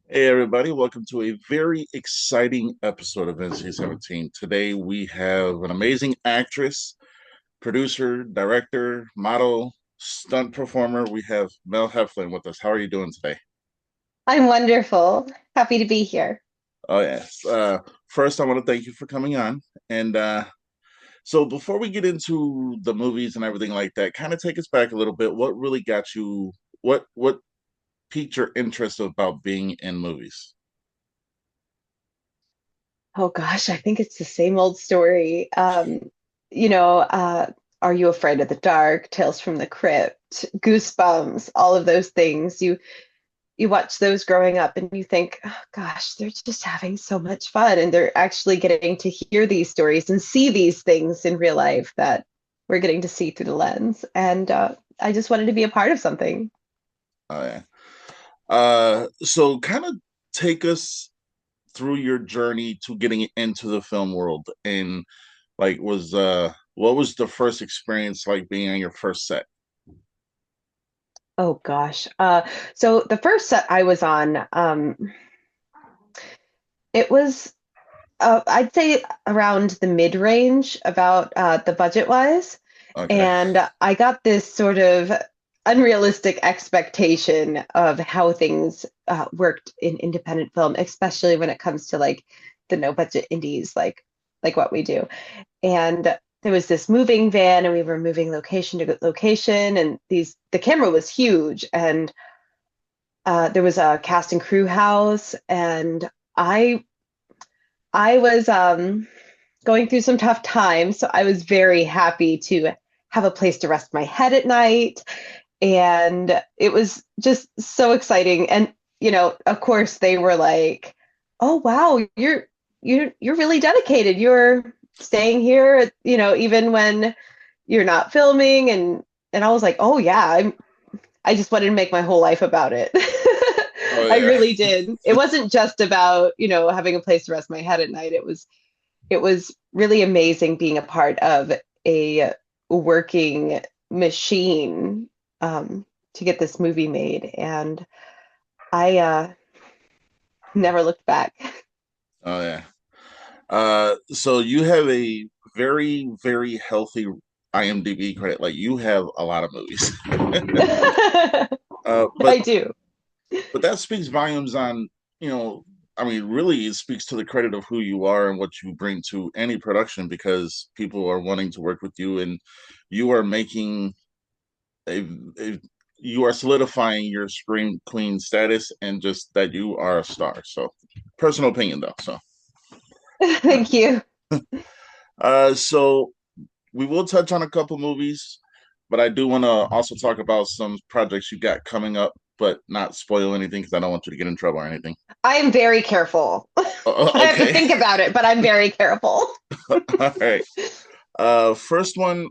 Hey everybody, welcome to a very exciting episode of NC-17. Today we have an amazing actress, producer, director, model, stunt performer. We have Mel Heflin with us. How are you doing today? I'm wonderful. Happy to be here. Oh yes. First I want to thank you for coming on. And so before we get into the movies and everything like that, kind of take us back a little bit. What really got you what piqued your interest about being in movies? Oh gosh, I think it's the same old story. You know, uh, Are You Afraid of the Dark? Tales from the Crypt, Goosebumps, all of those things. You watch those growing up and you think, oh gosh, they're just having so much fun and they're actually getting to hear these stories and see these things in real life that we're getting to see through the lens. And I just wanted to be a part of something. Oh yeah. So kind of take us through your journey to getting into the film world and like was what was the first experience like being on your first set? Oh gosh. So the first set I was on, it was I'd say around the mid-range about the budget wise. Okay. And I got this sort of unrealistic expectation of how things worked in independent film, especially when it comes to like the no budget indies like what we do. And there was this moving van and we were moving location to location and the camera was huge and there was a cast and crew house and I was going through some tough times, so I was very happy to have a place to rest my head at night. And it was just so exciting. And, of course they were like, "Oh wow, you're really dedicated. You're staying here, even when you're not filming." And I was like, "Oh yeah, I just wanted to make my whole life about it." Oh I yeah. really did. It wasn't just about, having a place to rest my head at night. It was really amazing being a part of a working machine to get this movie made, and I never looked back. Oh yeah. So you have a very, very healthy IMDb credit. Like you have a lot of movies. uh, but I do. but that speaks volumes on, you know, I mean, really, it speaks to the credit of who you are and what you bring to any production because people are wanting to work with you and you are making a you are solidifying your scream queen status and just that you are a star. So, personal opinion though. Thank you. So we will touch on a couple movies, but I do want to also talk about some projects you got coming up, but not spoil anything because I don't want you to get in trouble or anything. I am very careful. I have to Okay. think about it, but I'm very careful. All right. First one,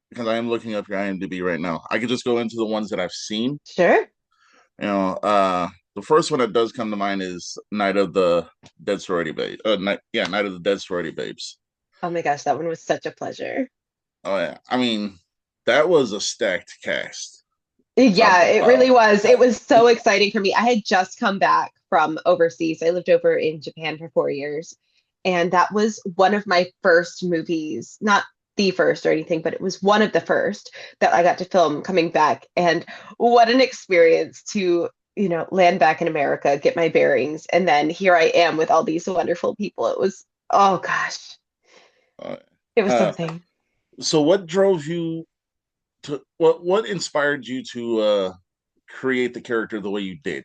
because I am looking up your IMDb right now. I could just go into the ones that I've seen. Sure. You know, the first one that does come to mind is Night of the Dead Sorority Babe. Night of the Dead Sorority Babes. Oh my gosh, that one was such a pleasure. Oh yeah, I mean, that was a stacked cast, top Yeah, to it bottom. really was. It was so exciting for me. I had just come back from overseas. I lived over in Japan for 4 years. And that was one of my first movies, not the first or anything, but it was one of the first that I got to film coming back. And what an experience to, land back in America, get my bearings. And then here I am with all these wonderful people. It was, oh gosh, Uh, it was uh, something. so, what drove you to what inspired you to create the character the way you did?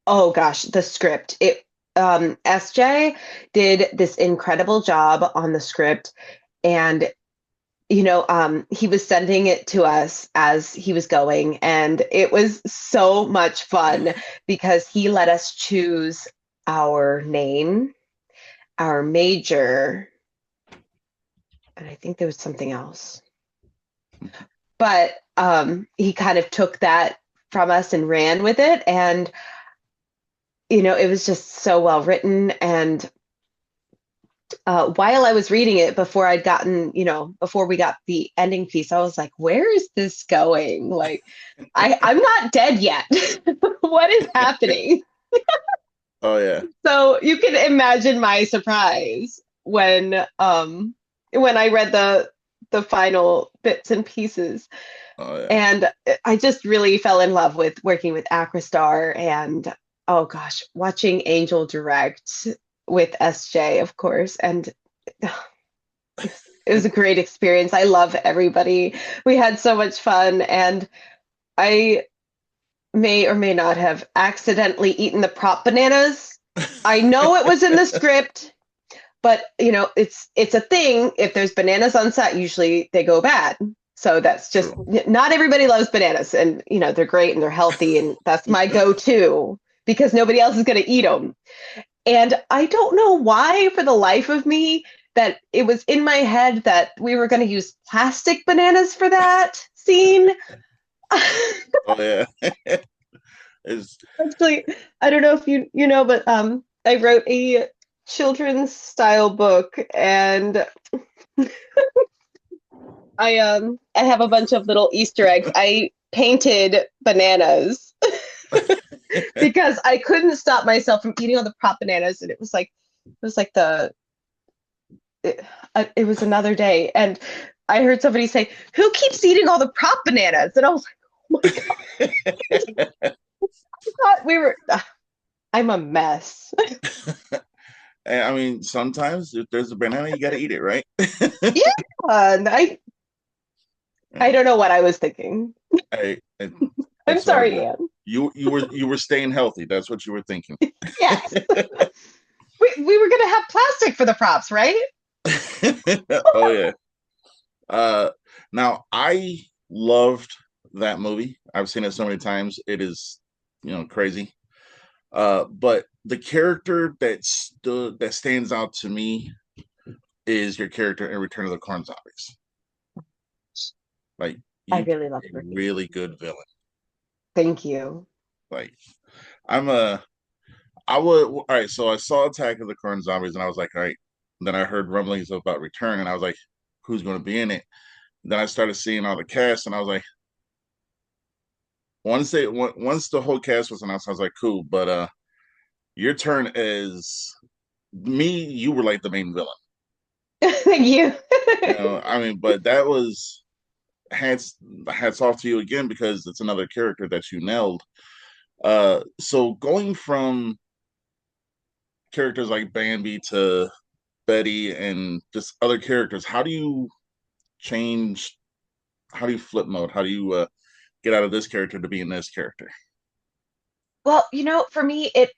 Oh gosh, the script. SJ did this incredible job on the script and he was sending it to us as he was going and it was so much fun because he let us choose our name, our major, and I think there was something else. But he kind of took that from us and ran with it and it was just so well written and while I was reading it before we got the ending piece, I was like, where is this going? Like, I'm not dead yet. what is happening? Oh yeah. So you can imagine my surprise when I read the final bits and pieces. Oh yeah. And I just really fell in love with working with Acristar and oh gosh, watching Angel direct with SJ, of course. And it was a great experience. I love everybody. We had so much fun, and I may or may not have accidentally eaten the prop bananas. I know it was in the script, but it's a thing. If there's bananas on set, usually they go bad. So that's just True. not everybody loves bananas, and they're great and they're healthy, and that's my go-to because nobody else is going to eat them. And I don't know why, for the life of me, that it was in my head that we were going to use plastic bananas for that scene. Oh yeah. It's Actually, I don't know if you know, but I wrote a children's style book, and I have a bunch of little Easter eggs. I painted bananas because I couldn't stop myself from eating all the prop bananas, and it was like it was another day, and I heard somebody say, "Who keeps eating all the prop bananas?" And I was like, "Oh my God, I thought we were." I'm a mess. And I mean, sometimes if there's a banana, you gotta eat it, right? Yeah, and I don't know what I was thinking. Hey, I'm it's all sorry, good. Anne. You were staying healthy. That's what you were thinking. Yes, we were gonna have plastic for the props, right? Oh yeah. Uh, Now I loved that movie. I've seen it so many times. It is, crazy. But the character that stands out to me is your character in Return of the Corn Zombies. Like I you really played loved a working with really you. good villain. Thank you. Like I'm a I would all right, so I saw Attack of the Corn Zombies and I was like, all right. Then I heard rumblings about Return and I was like, who's gonna be in it? Then I started seeing all the cast and I was like, once the whole cast was announced, I was like, cool, but your turn as me, you were like the main villain. Thank you. I mean, but that was hats hats off to you again because it's another character that you nailed. So going from characters like Bambi to Betty and just other characters, how do you change? How do you flip mode? How do you get out of this character to be in this character? Well, for me, it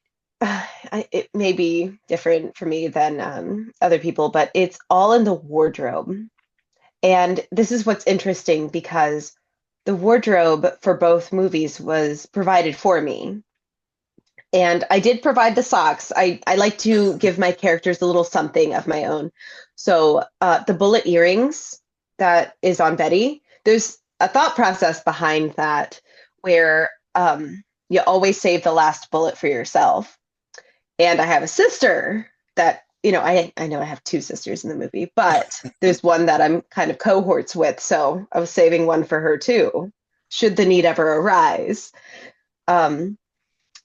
may be different for me than other people, but it's all in the wardrobe. And this is what's interesting because the wardrobe for both movies was provided for me. And I did provide the socks. I like to give my characters a little something of my own. So the bullet earrings that is on Betty, there's a thought process behind that where you always save the last bullet for yourself. And I have a sister that, I know I have two sisters in the movie, but there's one that I'm kind of cohorts with. So I was saving one for her too, should the need ever arise. Um,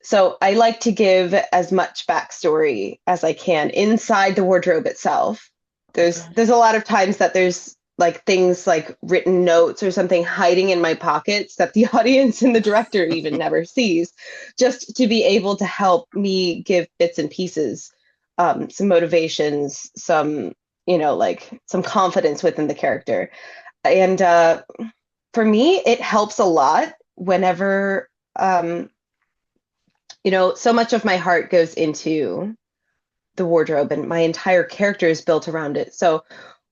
so I like to give as much backstory as I can inside the wardrobe itself. There's Okay. there's a lot of times that there's like things like written notes or something hiding in my pockets that the audience and the director even never sees, just to be able to help me give bits and pieces, some motivations, some like some confidence within the character. And for me, it helps a lot whenever so much of my heart goes into the wardrobe and my entire character is built around it. So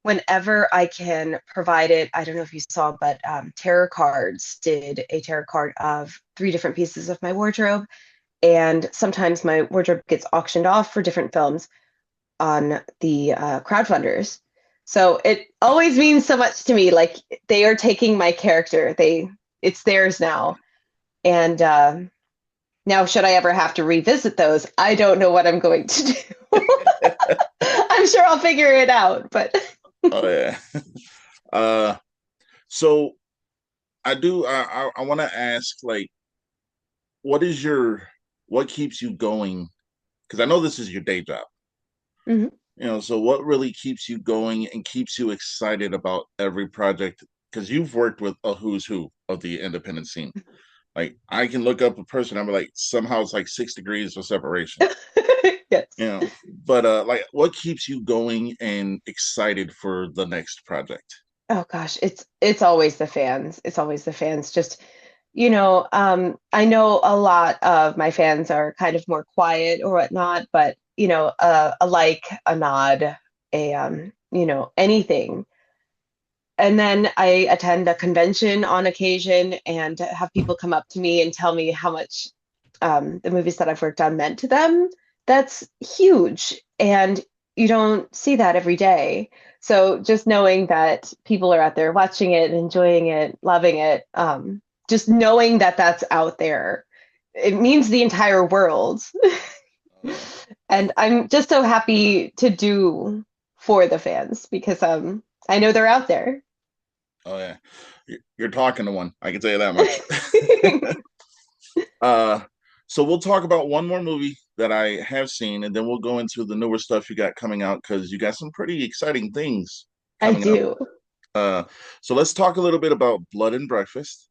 whenever I can provide it, I don't know if you saw, but Tarot Cards did a tarot card of three different pieces of my wardrobe. And sometimes my wardrobe gets auctioned off for different films on the crowdfunders. So it always means so much to me. Like they are taking my character, it's theirs now. And now, should I ever have to revisit those, I don't know what I'm going to do. I'm sure I'll figure it out, but Oh yeah. Uh, so I do. I want to ask, like, what is your what keeps you going? Because I know this is your day job. Mhm. So what really keeps you going and keeps you excited about every project? Because you've worked with a who's who of the independent scene. Like I can look up a person, I'm like, somehow it's like 6 degrees of separation. Yes. You know, but like what keeps you going and excited for the next project? Oh gosh, it's always the fans. It's always the fans. Just, I know a lot of my fans are kind of more quiet or whatnot, but a like, a nod, anything. And then I attend a convention on occasion and have people come up to me and tell me how much the movies that I've worked on meant to them. That's huge. And you don't see that every day. So just knowing that people are out there watching it, enjoying it, loving it, just knowing that that's out there, it means the entire world. Oh yeah, And I'm just so happy to do for the fans because I know they're out there. oh yeah. You're talking to one. I can tell you that much. uh, so we'll talk about one more movie that I have seen, and then we'll go into the newer stuff you got coming out because you got some pretty exciting things I coming up. do. Uh, so let's talk a little bit about Blood and Breakfast.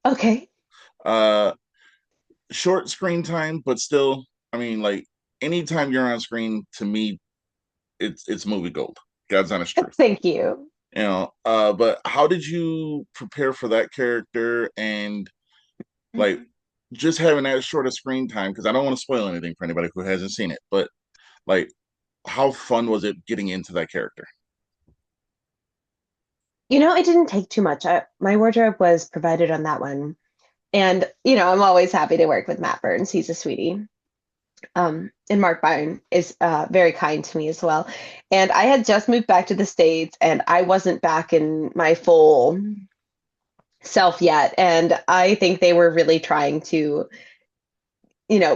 Okay. Uh, Short screen time, but still, I mean, like anytime you're on screen, to me, it's movie gold. God's honest truth. Thank you. But how did you prepare for that character and like just having that short of screen time? Because I don't want to spoil anything for anybody who hasn't seen it, but like, how fun was it getting into that character? It didn't take too much. My wardrobe was provided on that one. And, I'm always happy to work with Matt Burns. He's a sweetie. And Mark Byron is very kind to me as well. And I had just moved back to the States and I wasn't back in my full self yet. And I think they were really trying to,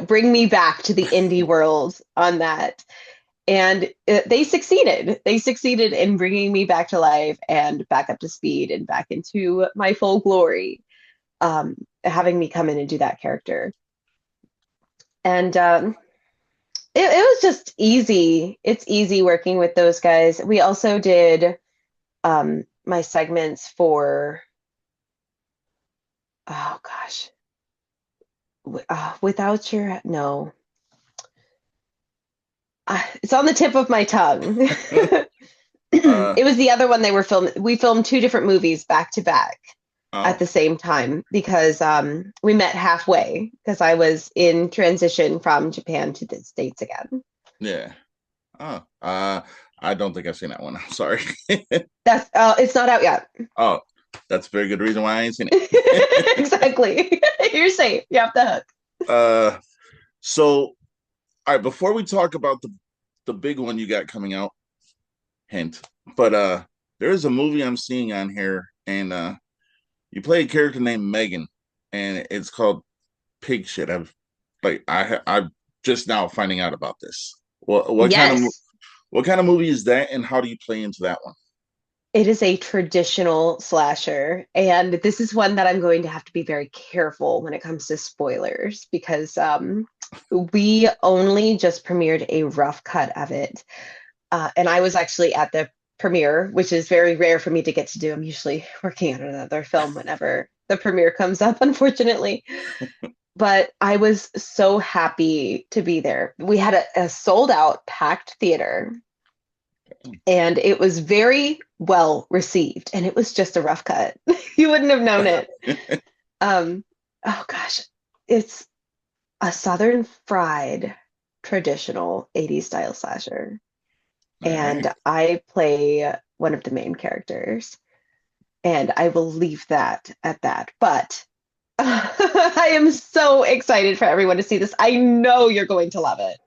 bring me back to the indie world on that. And they succeeded. They succeeded in bringing me back to life and back up to speed and back into my full glory, having me come in and do that character. And it was just easy. It's easy working with those guys. We also did my segments for, oh gosh, without your, no, it's on the tip of my tongue. uh, It was the other one they were filming. We filmed two different movies back to back at oh the same time because we met halfway because I was in transition from Japan to the States again. yeah. Oh, I don't think I've seen that one. I'm sorry. That's it's not out yet. Oh, that's a very good reason why I ain't seen it. Exactly. You're safe. You have the hook. uh, so all right, before we talk about the big one you got coming out, hint, but there is a movie I'm seeing on here, and you play a character named Megan, and it's called Pig Shit. I'm just now finding out about this. Yes, what kind of movie is that, and how do you play into that one? it is a traditional slasher, and this is one that I'm going to have to be very careful when it comes to spoilers because we only just premiered a rough cut of it. And I was actually at the premiere, which is very rare for me to get to do. I'm usually working on another film whenever the premiere comes up, unfortunately. But I was so happy to be there. We had a sold out, packed theater, and it was very well received. And it was just a rough cut. You wouldn't have known it. Um, oh gosh, it's a Southern fried traditional 80s style slasher. All And right. I play one of the main characters. And I will leave that at that. But I am so excited for everyone to see this. I know you're going to love it.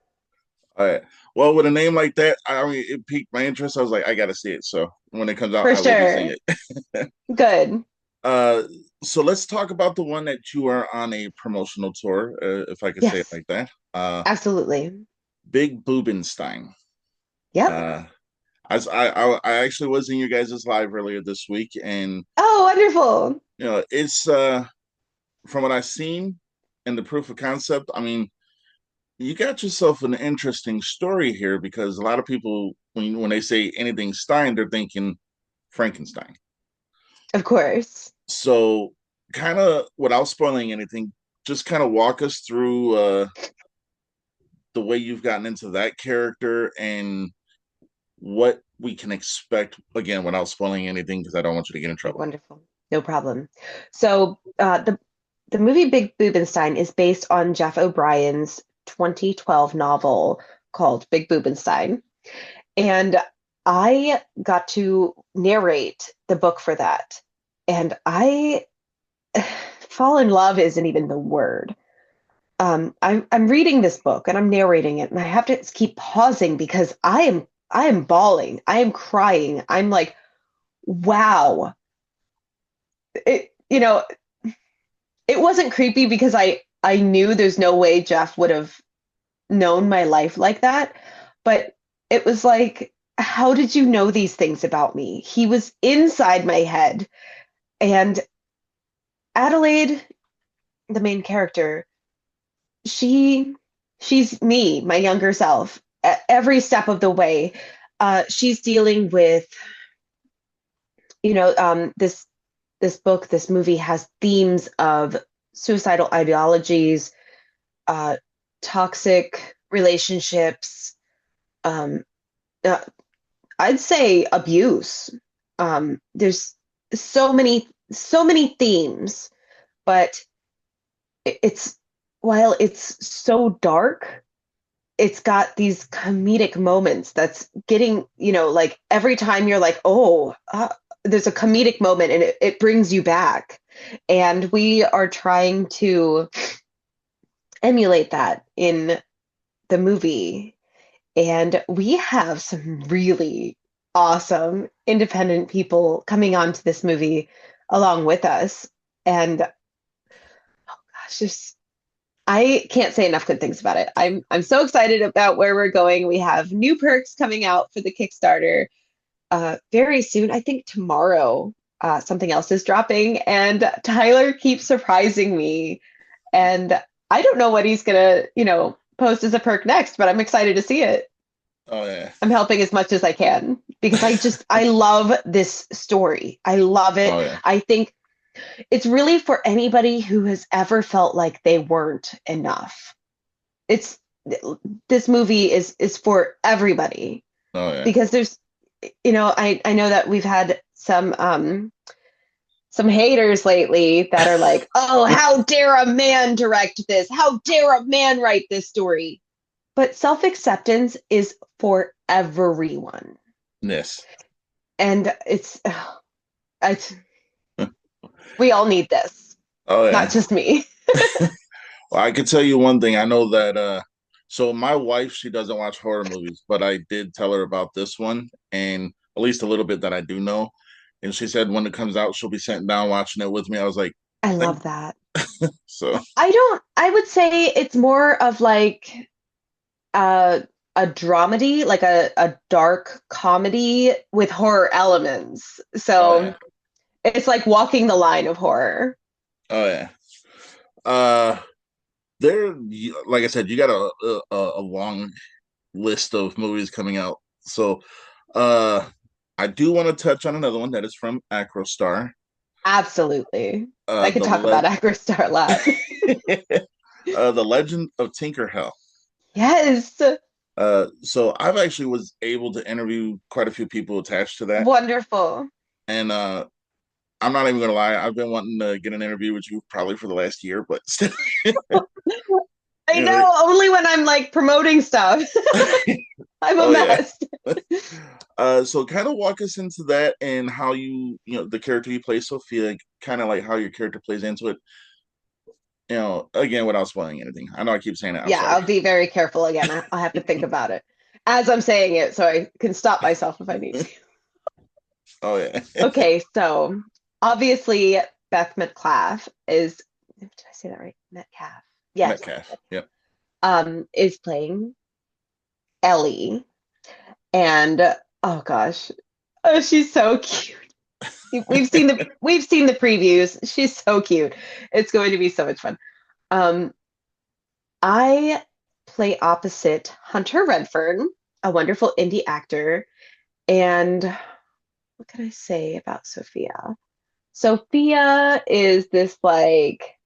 All right. Well, with a name like that, I mean, it piqued my interest. I was like, I got to see it. So when it comes out, For I will be seeing sure. it. Good. uh, so let's talk about the one that you are on a promotional tour, if I could say it Yes, like that. absolutely. Big Boobenstein. Yep. Uh, I actually was in your guys' live earlier this week, and Oh, wonderful. it's from what I've seen. and the proof of concept, I mean, you got yourself an interesting story here because a lot of people, when they say anything Stein, they're thinking Frankenstein. Of course. So, kind of without spoiling anything, just kind of walk us through the way you've gotten into that character and what we can expect again without spoiling anything because I don't want you to get in trouble. Wonderful. No problem. So the movie Big Boobenstein is based on Jeff O'Brien's 2012 novel called Big Boobenstein. And I got to narrate the book for that. And I fall in love isn't even the word. I'm reading this book and I'm narrating it, and I have to keep pausing because I am bawling. I am crying. I'm like, wow. You know, it wasn't creepy because I knew there's no way Jeff would have known my life like that, but it was like, how did you know these things about me? He was inside my head, and Adelaide, the main character, she she's me, my younger self, every step of the way. She's dealing with, this book, this movie has themes of suicidal ideologies, uh, toxic relationships, um, uh, I'd say abuse. There's so many themes, but it's while it's so dark, it's got these comedic moments that's getting, like every time you're like, oh, there's a comedic moment and it brings you back. And we are trying to emulate that in the movie. And we have some really awesome independent people coming onto this movie along with us. And gosh, just I can't say enough good things about it. I'm so excited about where we're going. We have new perks coming out for the Kickstarter very soon. I think tomorrow something else is dropping, and Tyler keeps surprising me. And I don't know what he's gonna, post as a perk next, but I'm excited to see it. Oh yeah. I'm helping as much as I can because I love this story. I love it. Oh yeah. I think it's really for anybody who has ever felt like they weren't enough. It's this movie is for everybody Oh yeah. because there's, I know that we've had some haters lately that are like, oh, how dare a man direct this? How dare a man write this story? But self-acceptance is for everyone. Yes. And it's we all need this, Oh not yeah. just me. Well, I can tell you one thing. I know that so my wife, she doesn't watch horror movies, but I did tell her about this one and at least a little bit that I do know. And she said when it comes out, she'll be sitting down watching it with me. I was like, I thank love that. so I would say it's more of like uh, a dramedy, like a dark comedy with horror elements. oh yeah. So it's like walking the line of horror. Oh yeah. Uh there like I said, you got a long list of movies coming out. So uh I do want to touch on another one that is from Acrostar. Absolutely. I could The talk about Agristar a lot. The Legend of Tinker Hell. Yes. So I've actually was able to interview quite a few people attached to that, Wonderful. and I'm not even gonna lie, I've been wanting to get an interview with you probably for the last year, but still, I you know, know, only when I'm like promoting stuff. I'm a oh yeah. mess. So kind of walk us into that and how the character you play, Sophia, kind of like how your character plays into it. Again, without spoiling anything. I know I keep saying that. I'm Yeah, sorry. I'll be very careful again. I'll have to think about it as I'm saying it so I can stop myself if I need to. Oh yeah. Okay, so obviously Beth Metcalf did I say that right? Metcalf. Yes. Metcalf. Yep. Is playing Ellie. And oh gosh. Oh, she's so cute. We've seen the previews. She's so cute. It's going to be so much fun. Um, I play opposite Hunter Redfern, a wonderful indie actor. And what can I say about Sophia? Sophia is this like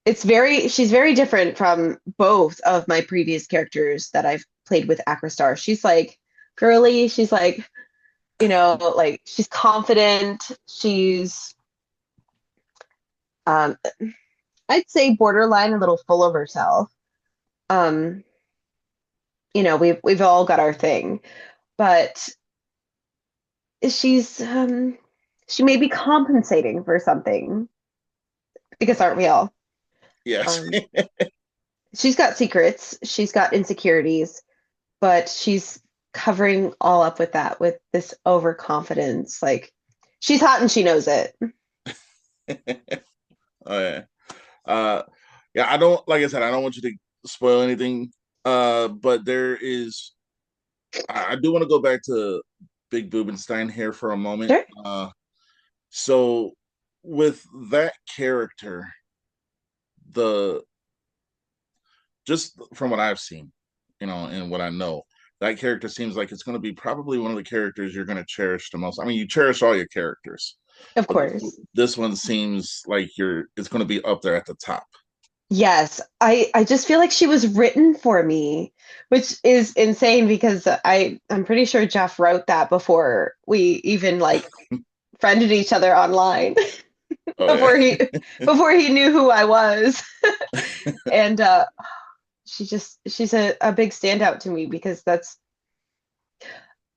she's very different from both of my previous characters that I've played with Acrostar. She's like girly, she's like, like she's confident, she's um I'd say borderline a little full of herself. Um, we've all got our thing, but she's she may be compensating for something because aren't we all? Yes. Um, she's got secrets, she's got insecurities, but she's covering all up with that with this overconfidence. Like she's hot and she knows it. Oh yeah. Uh yeah, I don't like I said, I don't want you to spoil anything. But there is I do want to go back to Big Boobenstein here for a moment. Sure. So with that character, the just from what I've seen, and what I know, that character seems like it's going to be probably one of the characters you're going to cherish the most. I mean, you cherish all your characters, Of but course. this one seems like it's going to be up there at the top. Yes, I just feel like she was written for me, which is insane because I'm pretty sure Jeff wrote that before we even like friended each other online Oh yeah. before he before he knew who I was. And she's a big standout to me because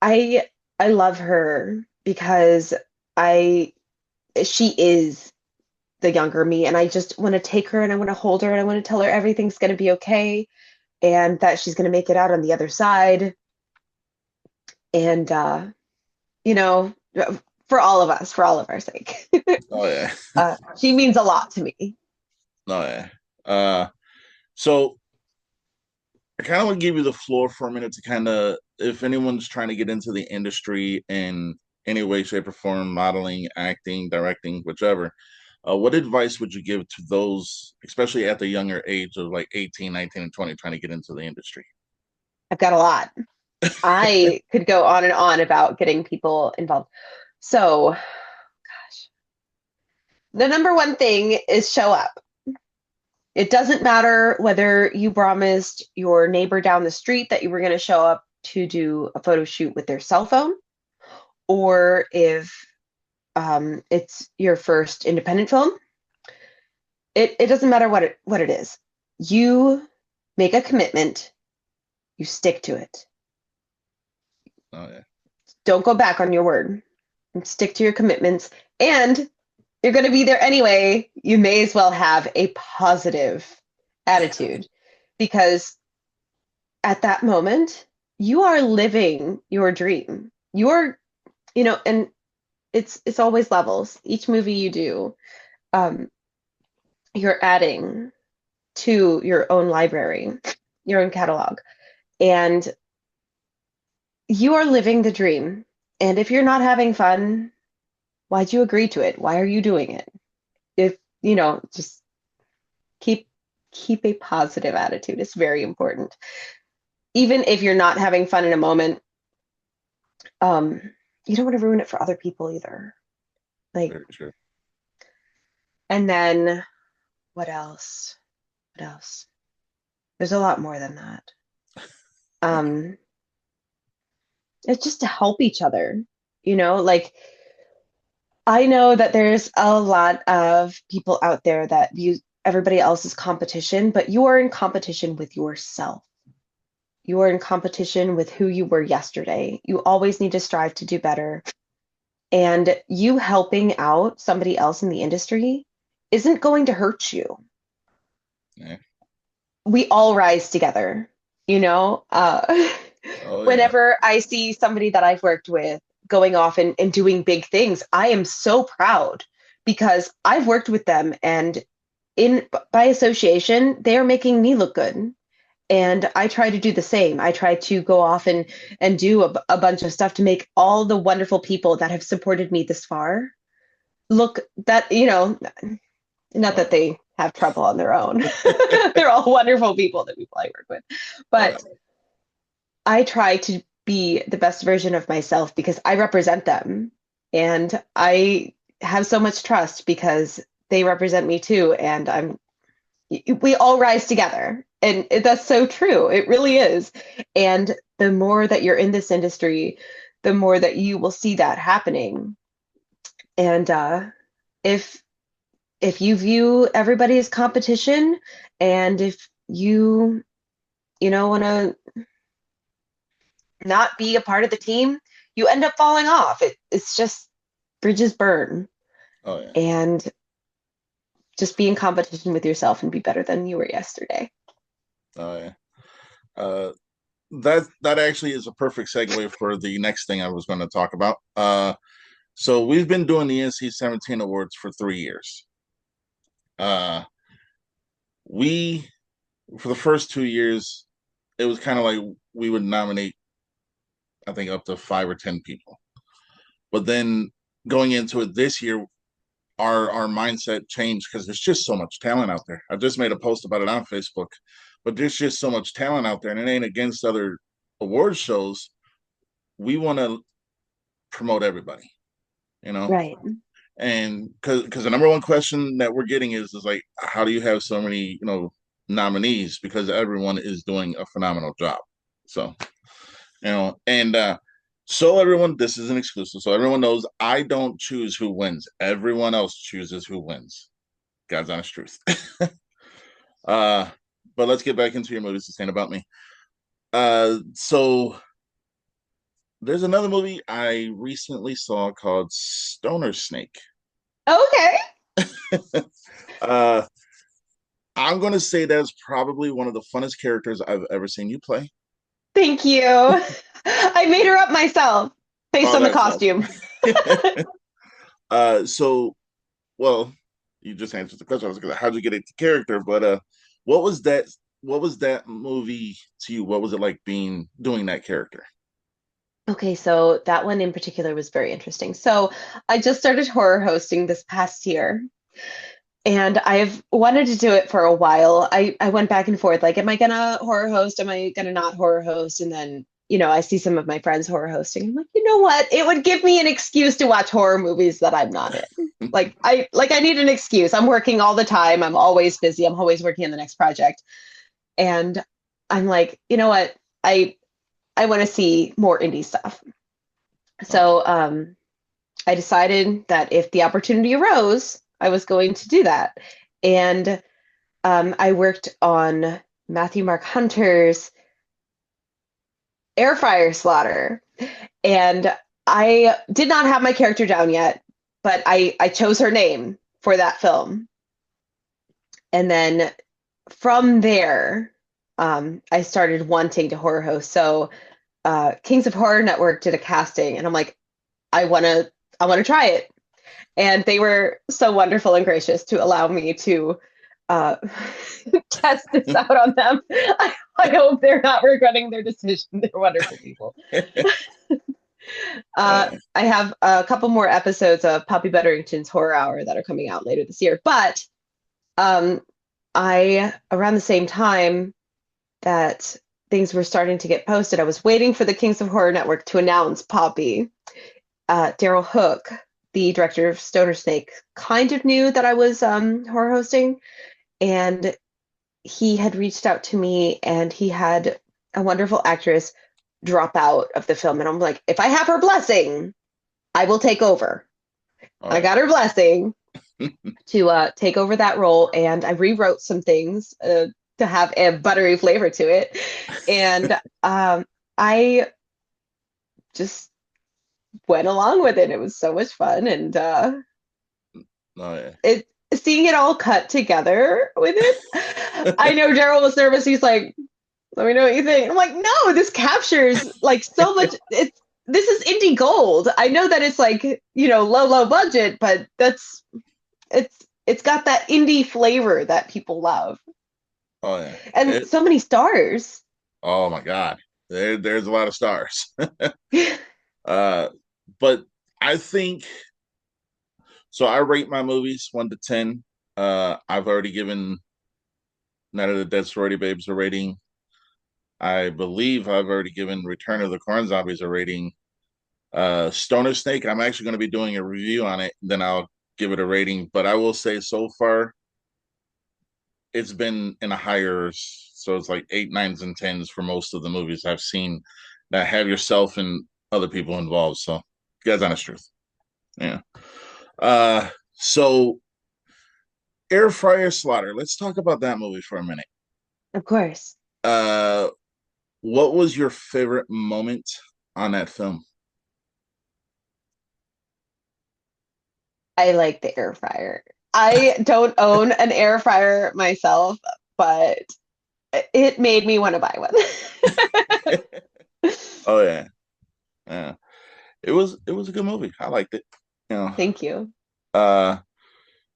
I I love her because I she is the younger me and I just want to take her and I want to hold her and I want to tell her everything's going to be okay and that she's going to make it out on the other side and you know for all of us, for all of our sake. Oh yeah. She means a lot to me. Oh yeah. So I kind of want to give you the floor for a minute to kind of, if anyone's trying to get into the industry in any way, shape, or form, modeling, acting, directing, whichever, what advice would you give to those, especially at the younger age of like 18, 19, and 20, trying to get into the industry? I've got a lot. I could go on and on about getting people involved. So, gosh, the number one thing is show up. It doesn't matter whether you promised your neighbor down the street that you were going to show up to do a photo shoot with their cell phone, or if it's your first independent film. It doesn't matter what it is. You make a commitment, you stick to it. Oh yeah. Don't go back on your word. And stick to your commitments. And you're going to be there anyway. You may as well have a positive attitude because at that moment, you are living your dream. You're, and it's always levels. Each movie you do, um, you're adding to your own library, your own catalog, and you are living the dream. And if you're not having fun, why'd you agree to it? Why are you doing it? If, just keep keep a positive attitude. It's very important. Even if you're not having fun in a moment, um, you don't want to ruin it for other people either. Like, Very true. and then what else? What else? There's a lot more than that. Um, it's just to help each other, like I know that there's a lot of people out there that view everybody else as competition, but you are in competition with yourself. You are in competition with who you were yesterday. You always need to strive to do better. And you helping out somebody else in the industry isn't going to hurt you. Yeah. We all rise together, you know? Oh yeah. Whenever I see somebody that I've worked with going off and doing big things, I am so proud because I've worked with them and in by association, they are making me look good. And I try to do the same. I try to go off and do a bunch of stuff to make all the wonderful people that have supported me this far look that, not Oh that yeah. have trouble on their own. They're all wonderful people, the people I work with. Uh, But I try to be the best version of myself because I represent them. And I have so much trust because they represent me too. And we all rise together. And that's so true. It really is. And the more that you're in this industry, the more that you will see that happening. And if if you view everybody as competition, and if you want to not be a part of the team, you end up falling off. It's just bridges burn, oh yeah, and just be in competition with yourself and be better than you were yesterday. oh yeah. Uh, that actually is a perfect segue for the next thing I was going to talk about. So we've been doing the NC-17 awards for 3 years. Uh, we for the first 2 years, it was kind of like we would nominate, I think, up to 5 or 10 people. But then going into it this year, our mindset changed because there's just so much talent out there. I just made a post about it on Facebook, but there's just so much talent out there, and it ain't against other award shows. We want to promote everybody, you know. Right. And because the number one question that we're getting is like, how do you have so many nominees? Because everyone is doing a phenomenal job. So and so everyone, this is an exclusive, so everyone knows I don't choose who wins. Everyone else chooses who wins. God's honest truth. uh, but let's get back into your movie, Sustain About Me. So there's another movie I recently saw called Stoner Snake. Okay. uh, I'm gonna say that's probably one of the funnest characters I've ever seen you play. Thank you. I made her up myself based Oh, on the that's awesome. costume. So well, you just answered the question. I was gonna, how'd you get into character? But what was that? What was that movie to you? What was it like being doing that character? Okay, so that one in particular was very interesting. So I just started horror hosting this past year, and I've wanted to do it for a while. I went back and forth, like, am I gonna horror host? Am I gonna not horror host? And then, I see some of my friends horror hosting. I'm like, you know what? It would give me an excuse to watch horror movies that I'm not in. Like I need an excuse. I'm working all the time. I'm always busy. I'm always working on the next project. And I'm like, you know what? I want to see more indie stuff. Okay. So I decided that if the opportunity arose, I was going to do that. And I worked on Matthew Mark Hunter's Air Fryer Slaughter. And I did not have my character down yet, but I chose her name for that film. And then from there, I started wanting to horror host. So Kings of Horror Network did a casting, and I'm like, I want to try it. And they were so wonderful and gracious to allow me to uh, test this out on them. I hope they're not regretting their decision. They're wonderful people. uh, I have a couple more episodes of Poppy Betterington's Horror Hour that are coming out later this year. But um, I, around the same time that things were starting to get posted, I was waiting for the Kings of Horror Network to announce Poppy. Daryl Hook, the director of Stoner Snake, kind of knew that I was horror hosting, and he had reached out to me, and he had a wonderful actress drop out of the film, and I'm like, if I have her blessing, I will take over. all I right. got her blessing to take over that role, and I rewrote some things to have a buttery flavor to it, and I just went along with it. It was so much fun, and Oh yeah. it seeing it all cut together with it. I know Daryl was nervous. He's like, "Let me know what you think." I'm like, "No, this captures like so much. This is indie gold. I know that it's like low budget, but it's got that indie flavor that people love, Oh yeah. and so many stars." Oh my God. There's a lot of stars. uh, but I think so. I rate my movies 1 to 10. I've already given Night of the Dead Sorority Babes a rating. I believe I've already given Return of the Corn Zombies a rating. Stoner Snake, I'm actually going to be doing a review on it. Then I'll give it a rating. But I will say so far, it's been in a higher, so it's like eight, nines, and tens for most of the movies I've seen that have yourself and other people involved. So, God's honest truth. Yeah. So Air Fryer Slaughter. Let's talk about that movie for a minute. Of course. Uh, what was your favorite moment on that film? I like the air fryer. I don't own an air fryer myself, but it made me want to buy one. Oh yeah, yeah. It was a good movie. I liked it. You know. Thank you. Uh,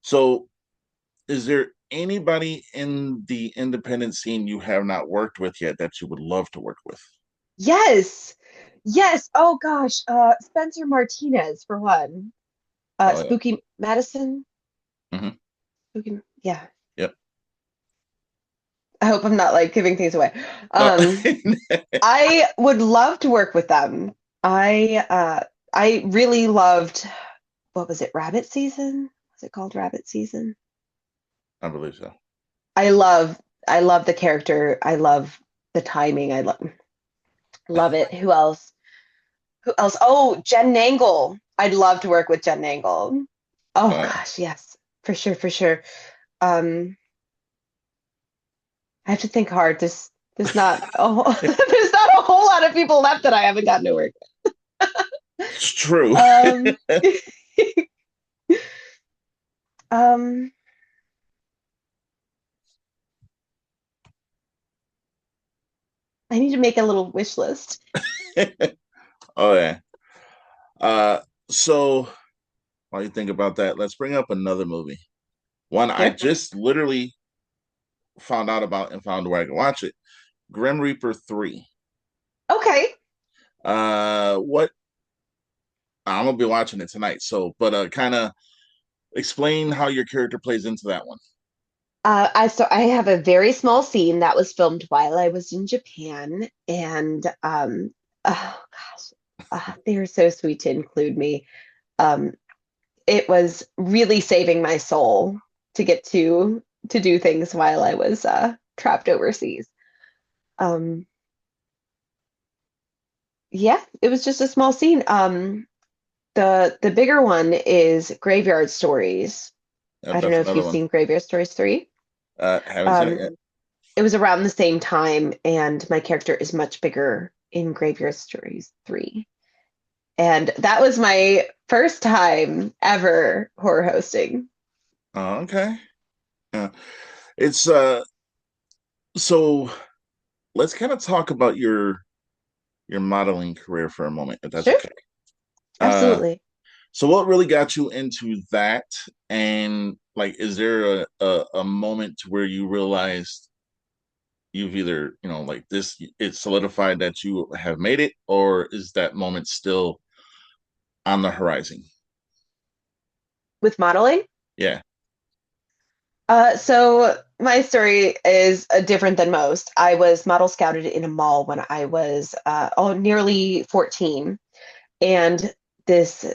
so is there anybody in the independent scene you have not worked with yet that you would love to work with? Yes. Yes. Oh gosh. Spencer Martinez for one. Oh yeah. Spooky Madison. Hmm. Spooky. Yeah. Yep. I hope I'm not like giving things away. No. I would love to work with them. I really loved, what was it, Rabbit Season? Was it called Rabbit Season? I believe so. I love I love the character. I love the timing. I love it. Who else? Who else? Oh, Jen Nangle. I'd love to work with Jen Nangle. Oh Uh, gosh, yes, for sure, for sure. Um, I have to think hard. There's not there's not a whole lot of people left that I haven't gotten to work it's true. with. Um, I need to make a little wish list. Oh yeah. Uh, so while you think about that, let's bring up another movie. One I Sure. just literally found out about and found where I can watch it. Grim Reaper 3. Okay. What I'm gonna be watching it tonight. So, but kind of explain how your character plays into that one. I have a very small scene that was filmed while I was in Japan, and oh gosh, they were so sweet to include me. Um, it was really saving my soul to get to do things while I was trapped overseas. Um, yeah, it was just a small scene. The bigger one is Graveyard Stories. I don't That's know if another you've one. seen Graveyard Stories 3. Haven't seen it Um, yet. it was around the same time, and my character is much bigger in Graveyard Stories 3. And that was my first time ever horror hosting. Oh, okay. Yeah. It's so let's kind of talk about your modeling career for a moment, if that's Sure, okay. Uh absolutely. so what really got you into that? And like, is there a moment where you realized you've either, like this, it's solidified that you have made it, or is that moment still on the horizon? With modeling, Yeah. so my story is different than most. I was model scouted in a mall when I was nearly 14, and this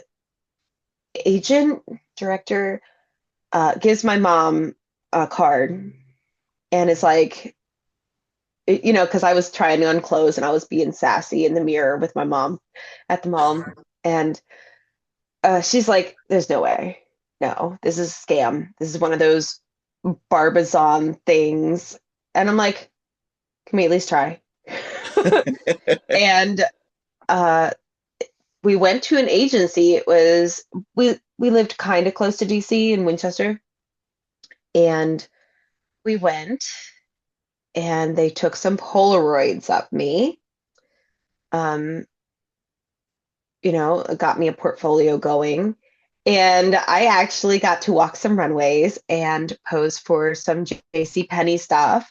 agent director gives my mom a card and is like, because I was trying on clothes and I was being sassy in the mirror with my mom at the mall, and she's like, "There's no way. No, this is a scam. This is one of those Barbizon things." And I'm like, "Can we at least try?" And uh, we went to an agency. We lived kind of close to DC in Winchester, and we went and they took some Polaroids of me. Um, got me a portfolio going. And I actually got to walk some runways and pose for some JC Penney stuff.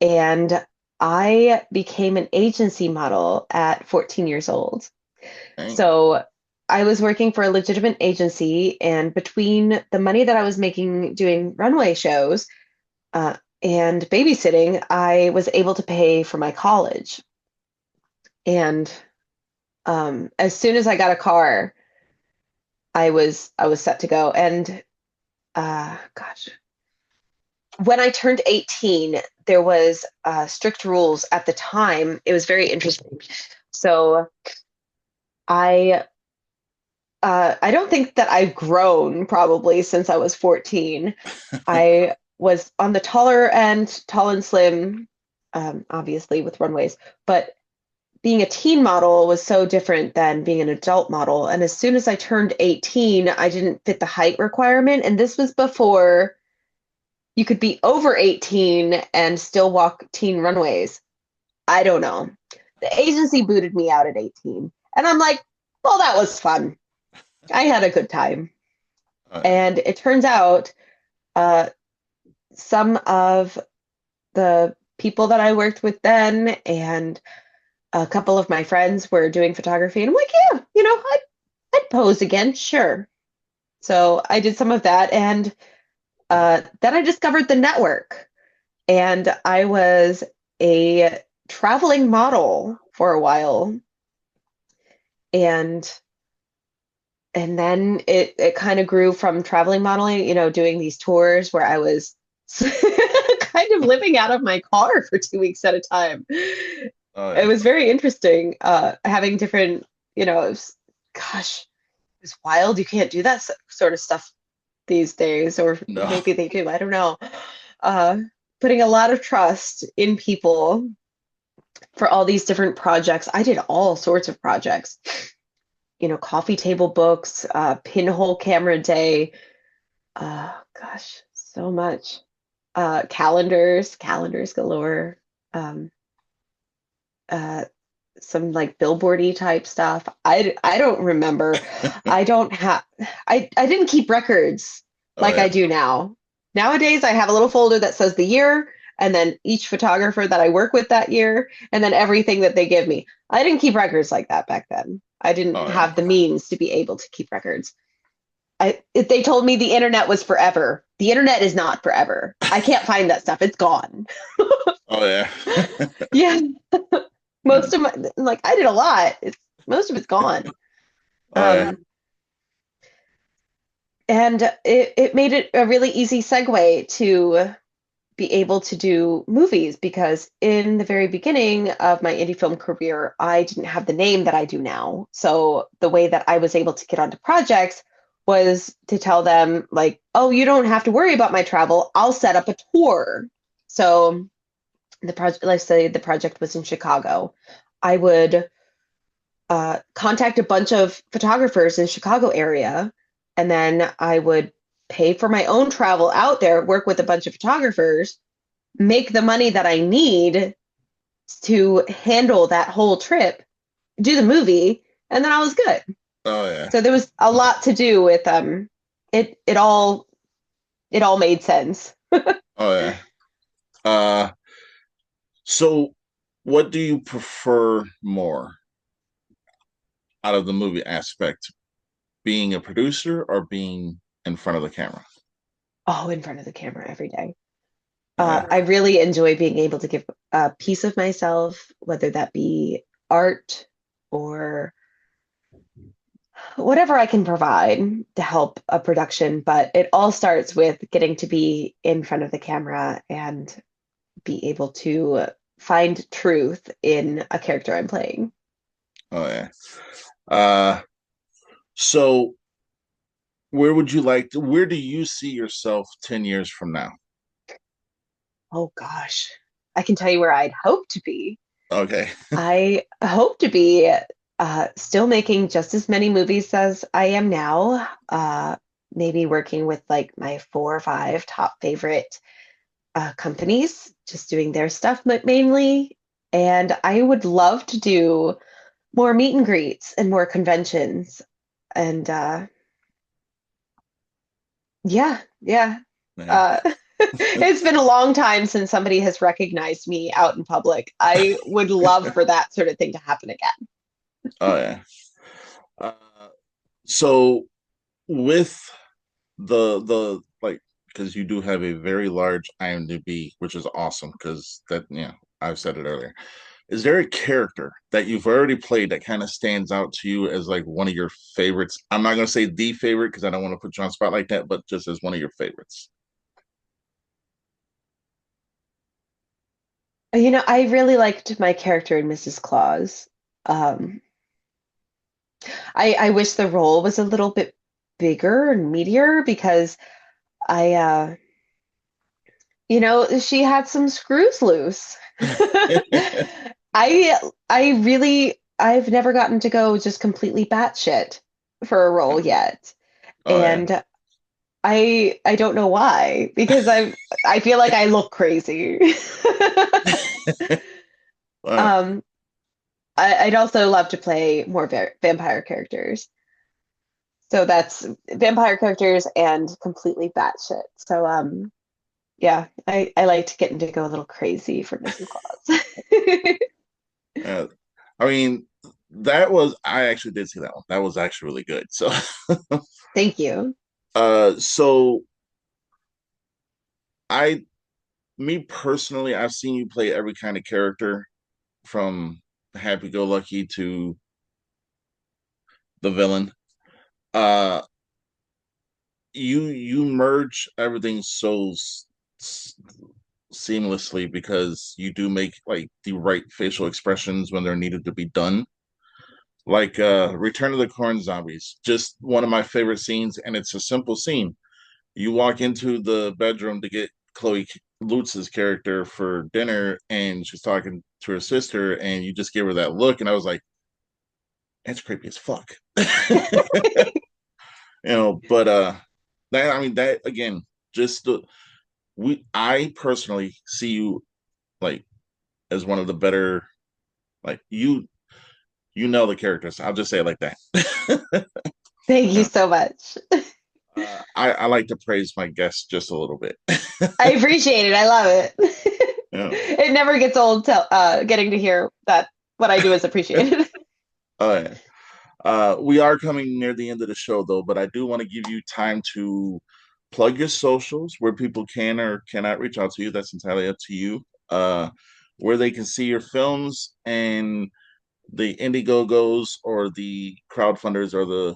And I became an agency model at 14 years old. Dang. So I was working for a legitimate agency, and between the money that I was making doing runway shows and babysitting, I was able to pay for my college. And as soon as I got a car, I was set to go. And gosh, when I turned 18, there was strict rules at the time. It was very interesting. So I I don't think that I've grown probably since I was 14. I was on the taller end, tall and slim, obviously with runways, but being a teen model was so different than being an adult model. And as soon as I turned 18, I didn't fit the height requirement. And this was before you could be over 18 and still walk teen runways. I don't know. The agency booted me out at 18. And I'm like, well, that was fun. I had a good time. Uh, And it turns out uh, some of the people that I worked with then and a couple of my friends were doing photography. And I'm like, yeah, I'd pose again, sure. So I did some of that. And then I discovered the network. And I was a traveling model for a while. And then it kind of grew from traveling modeling, doing these tours where I was kind of living out of my car for 2 weeks at a time. oh It yeah. was very interesting, having different, it was, gosh, it was wild. You can't do that sort of stuff these days, or No. maybe they do. I don't know. Uh, Putting a lot of trust in people for all these different projects. I did all sorts of projects, coffee table books, pinhole camera day. Gosh, so much. Calendars galore. Um, uh, some like billboardy type stuff. I don't remember. I don't have I didn't keep records Oh like yeah. I do now. Nowadays I have a little folder that says the year and then each photographer that I work with that year and then everything that they give me. I didn't keep records like that back then. I didn't Oh yeah. have the means to be able to keep records. If they told me the internet was forever. The internet is not forever. I can't find that stuff. It's gone. Oh yeah. Yeah. Most of my like I did a lot. Most of it's gone. Oh yeah. Um, and it made it a really easy segue to be able to do movies because in the very beginning of my indie film career, I didn't have the name that I do now. So the way that I was able to get onto projects was to tell them like, "Oh, you don't have to worry about my travel. I'll set up a tour." So the project, let's say the project was in Chicago. I would contact a bunch of photographers in Chicago area, and then I would pay for my own travel out there, work with a bunch of photographers, make the money that I need to handle that whole trip, do the movie, and then I was good. Oh yeah. So there was a lot to do with it it all made sense. Oh yeah. Uh, so what do you prefer more out of the movie aspect? Being a producer or being in front of the camera? Oh, in front of the camera every day. Oh yeah. I really enjoy being able to give a piece of myself, whether that be art or whatever I can provide to help a production. But it all starts with getting to be in front of the camera and be able to find truth in a character I'm playing. Oh yeah. Uh, so where do you see yourself 10 years from now? Oh gosh, I can tell you where I'd hope to be. Okay. I hope to be still making just as many movies as I am now. Maybe working with like my 4 or 5 top favorite companies, just doing their stuff mainly. And I would love to do more meet and greets and more conventions. And yeah, yeah. Yeah. Uh, it's been a long time since somebody has recognized me out in public. I would love for that sort of thing to happen again. Oh yeah. Uh, So with the like, because you do have a very large IMDb, which is awesome because that, I've said it earlier. Is there a character that you've already played that kind of stands out to you as like one of your favorites? I'm not going to say the favorite because I don't want to put you on spot like that, but just as one of your favorites. I really liked my character in Mrs. Claus. Um, I wish the role was a little bit bigger and meatier because I, she had some screws loose. I've never gotten to go just completely batshit for a role yet. Oh yeah. And I don't know why, because I feel like I look crazy. uh, Um, I'd also love to play more vampire characters. So that's vampire characters and completely batshit. So yeah, I liked getting to go a little crazy for Mrs. Claus. uh, I mean, I actually did see that one. That was actually really good. So, Thank you. so I, me personally, I've seen you play every kind of character from happy-go-lucky to the villain. Uh, you merge everything so seamlessly because you do make like the right facial expressions when they're needed to be done. Like Return of the Corn Zombies, just one of my favorite scenes, and it's a simple scene. You walk into the bedroom to get Chloe Lutz's character for dinner, and she's talking to her sister, and you just give her that look, and I was like, "That's creepy as fuck," But that I mean that again, just the I personally see you like as one of the better, like you know the characters. I'll just say it like that. Thank you Yeah. so much. I like to praise my guests just a little bit. I appreciate it. I love it. Yeah. It never gets old getting to hear that what I do is appreciated. Yeah. We are coming near the end of the show though, but I do want to give you time to plug your socials where people can or cannot reach out to you. That's entirely up to you. Where they can see your films and the Indiegogos or the crowdfunders or the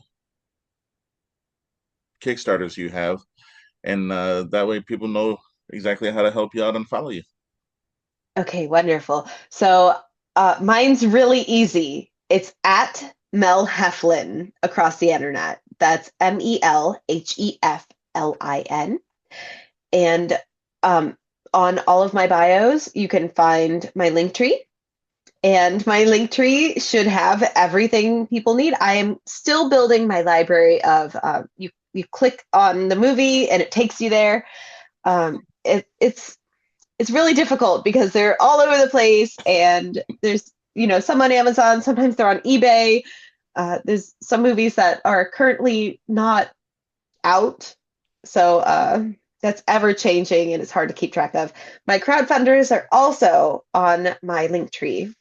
Kickstarters you have, and that way people know exactly how to help you out and follow you. Okay, wonderful. So mine's really easy. It's at Mel Heflin across the internet. That's MELHEFLIN. And on all of my bios, you can find my link tree. And my link tree should have everything people need. I am still building my library of you click on the movie and it takes you there. It's really difficult because they're all over the place, and there's some on Amazon, sometimes they're on eBay. There's some movies that are currently not out, so that's ever changing and it's hard to keep track of. My crowdfunders are also on my link tree.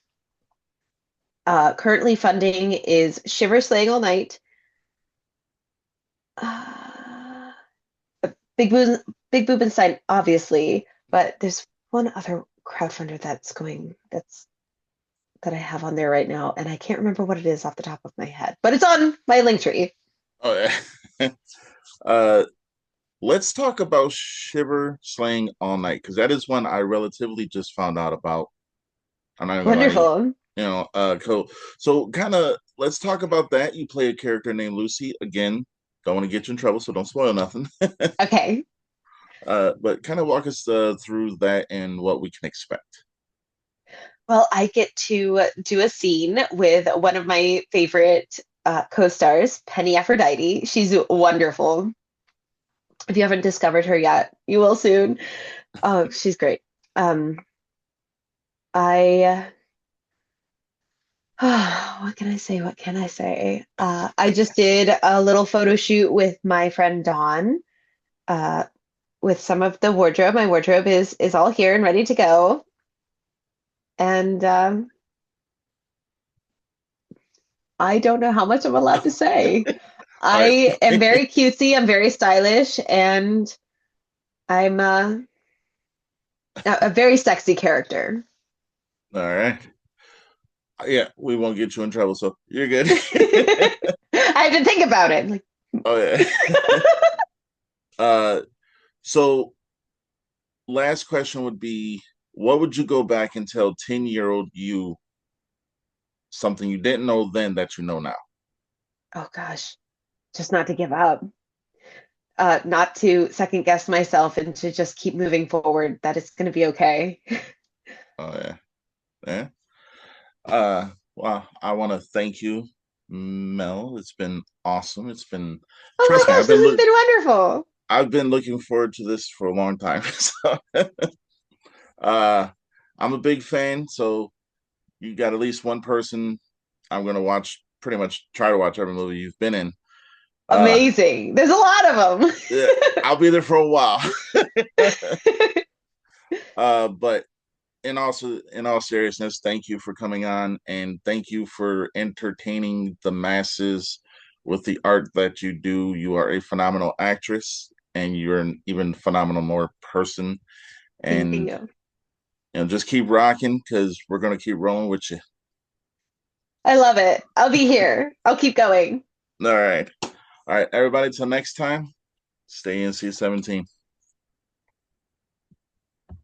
Currently funding is Shiver Slaying All Night, uh, Big Boo Big Boobenstein, obviously, but there's one other crowdfunder that's that I have on there right now, and I can't remember what it is off the top of my head, but it's on my link tree. Oh yeah. uh, let's talk about Shiver Slaying All Night because that is one I relatively just found out about. I'm not gonna lie to you. Wonderful. Cool. So kind of let's talk about that. You play a character named Lucy. Again, don't want to get you in trouble, so don't spoil nothing. Okay. But kind of walk us through that and what we can expect. Well, I get to do a scene with one of my favorite co-stars, Penny Aphrodite. She's wonderful. If you haven't discovered her yet, you will soon. Oh, she's great. Um, I what can I say? What can I say? I just did a little photo shoot with my friend Dawn, uh, with some of the wardrobe. My wardrobe is all here and ready to go. And I don't know how much I'm allowed to say. All right. I am very cutesy, I'm very stylish, and I'm a very sexy character. All right. Yeah, we won't get you in trouble, so you're good. I have to think about it. Like, Oh yeah. Uh, so last question would be, what would you go back and tell 10-year-old you something you didn't know then that you know now? oh gosh, just not to give up, not to second guess myself, and to just keep moving forward. That it's going to be okay. Oh yeah. Yeah. Well, I want to thank you, Mel. It's been awesome. It's been, Oh trust my me, gosh, this has been wonderful. I've been looking forward to this for a long time. So, uh, I'm a big fan. So you got at least one person I'm gonna watch. Pretty much try to watch every movie you've been in. Uh, Amazing. There's a lot of them. yeah, I'll be there for a while. But in all seriousness, thank you for coming on, and thank you for entertaining the masses with the art that you do. You are a phenomenal actress, and you're an even phenomenal more person. Thank And you. just keep rocking because we're gonna keep rolling with you. I love it. I'll be here. I'll keep going. All right, everybody. Till next time, stay NC-17.